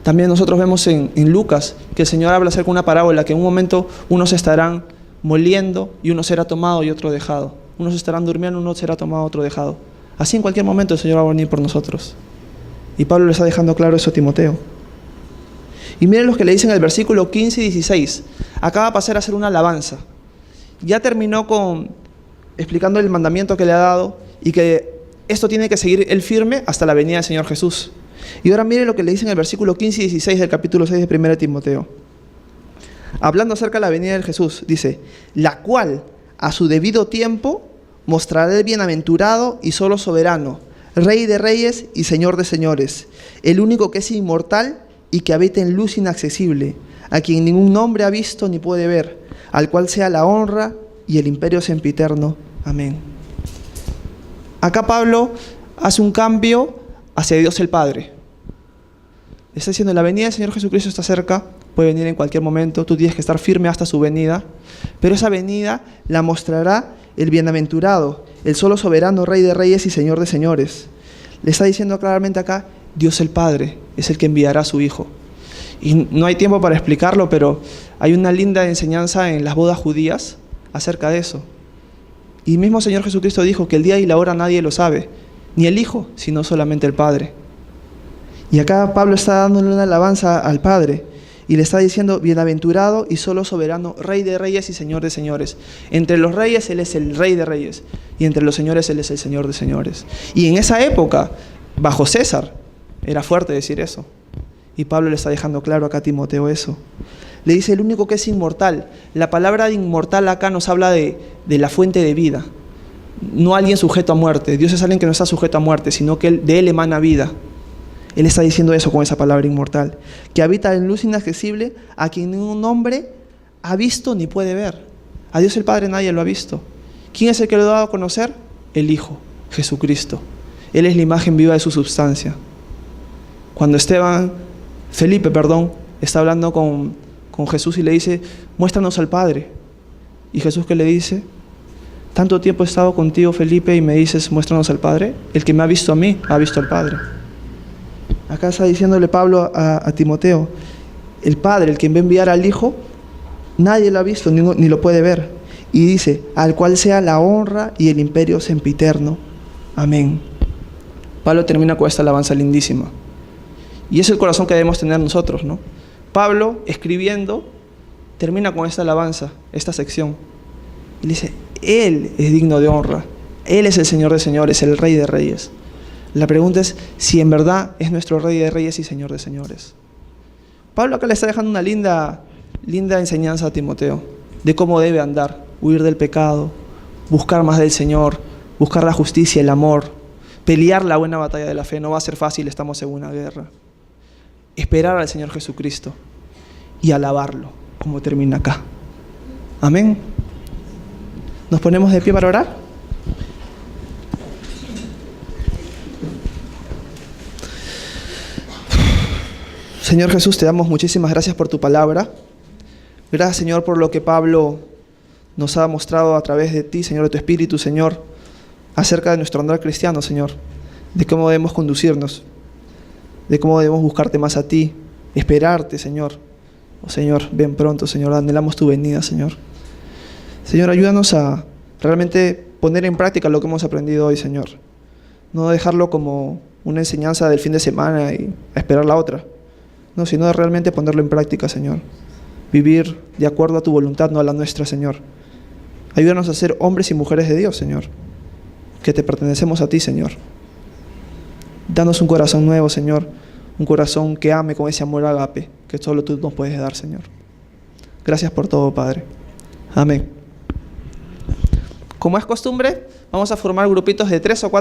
También nosotros vemos en Lucas que el Señor habla acerca de una parábola que en un momento unos estarán moliendo y uno será tomado y otro dejado. Unos estarán durmiendo, uno será tomado, otro dejado. Así en cualquier momento el Señor va a venir por nosotros. Y Pablo le está dejando claro eso a Timoteo. Y miren lo que le dicen en el versículo 15 y 16. Acaba de pasar a hacer una alabanza. Ya terminó explicando el mandamiento que le ha dado y que esto tiene que seguir él firme hasta la venida del Señor Jesús. Y ahora miren lo que le dice en el versículo 15 y 16 del capítulo 6 de 1 Timoteo. Hablando acerca de la venida de Jesús, dice, la cual a su debido tiempo mostrará el bienaventurado y solo soberano, Rey de reyes y Señor de señores, el único que es inmortal y que habita en luz inaccesible, a quien ningún hombre ha visto ni puede ver, al cual sea la honra y el imperio sempiterno. Amén. Acá Pablo hace un cambio hacia Dios el Padre. Está diciendo, la venida del Señor Jesucristo está cerca, puede venir en cualquier momento, tú tienes que estar firme hasta su venida, pero esa venida la mostrará el bienaventurado, el solo soberano, Rey de reyes y Señor de señores. Le está diciendo claramente acá, Dios el Padre es el que enviará a su Hijo. Y no hay tiempo para explicarlo, pero hay una linda enseñanza en las bodas judías acerca de eso. Y mismo Señor Jesucristo dijo que el día y la hora nadie lo sabe, ni el Hijo, sino solamente el Padre. Y acá Pablo está dándole una alabanza al Padre y le está diciendo, bienaventurado y solo soberano, Rey de reyes y Señor de señores. Entre los reyes Él es el Rey de reyes y entre los señores Él es el Señor de señores. Y en esa época, bajo César, era fuerte decir eso. Y Pablo le está dejando claro acá a Timoteo eso. Le dice, el único que es inmortal. La palabra de inmortal acá nos habla de la fuente de vida. No alguien sujeto a muerte. Dios es alguien que no está sujeto a muerte, sino que de Él emana vida. Él está diciendo eso con esa palabra inmortal. Que habita en luz inaccesible, a quien ningún hombre ha visto ni puede ver. A Dios el Padre nadie lo ha visto. ¿Quién es el que lo ha dado a conocer? El Hijo, Jesucristo. Él es la imagen viva de su substancia. Cuando Felipe, está hablando con Jesús y le dice, muéstranos al Padre. Y Jesús, ¿qué le dice? Tanto tiempo he estado contigo, Felipe, y me dices, muéstranos al Padre. El que me ha visto a mí, ha visto al Padre. Acá está diciéndole Pablo a Timoteo, el Padre, el que va a enviar al Hijo, nadie lo ha visto ni lo puede ver. Y dice, al cual sea la honra y el imperio sempiterno. Amén. Pablo termina con esta alabanza lindísima. Y es el corazón que debemos tener nosotros, ¿no? Pablo, escribiendo, termina con esta alabanza, esta sección. Y dice, Él es digno de honra. Él es el Señor de señores, el Rey de reyes. La pregunta es si en verdad es nuestro Rey de reyes y Señor de señores. Pablo acá le está dejando una linda enseñanza a Timoteo de cómo debe andar, huir del pecado, buscar más del Señor, buscar la justicia, el amor, pelear la buena batalla de la fe. No va a ser fácil, estamos en una guerra. Esperar al Señor Jesucristo y alabarlo, como termina acá. Amén. ¿Nos ponemos de pie para orar? Señor Jesús, te damos muchísimas gracias por tu palabra. Gracias, Señor, por lo que Pablo nos ha mostrado a través de ti, Señor, de tu Espíritu, Señor, acerca de nuestro andar cristiano, Señor, de cómo debemos conducirnos, de cómo debemos buscarte más a ti, esperarte, Señor. Oh, Señor, ven pronto, Señor, anhelamos tu venida, Señor. Señor, ayúdanos a realmente poner en práctica lo que hemos aprendido hoy, Señor. No dejarlo como una enseñanza del fin de semana y a esperar la otra. No, sino de realmente ponerlo en práctica, Señor. Vivir de acuerdo a tu voluntad, no a la nuestra, Señor. Ayúdanos a ser hombres y mujeres de Dios, Señor, que te pertenecemos a ti, Señor. Danos un corazón nuevo, Señor, un corazón que ame con ese amor ágape que solo tú nos puedes dar, Señor. Gracias por todo, Padre. Amén. Como es costumbre, vamos a formar grupitos de 3 o 4.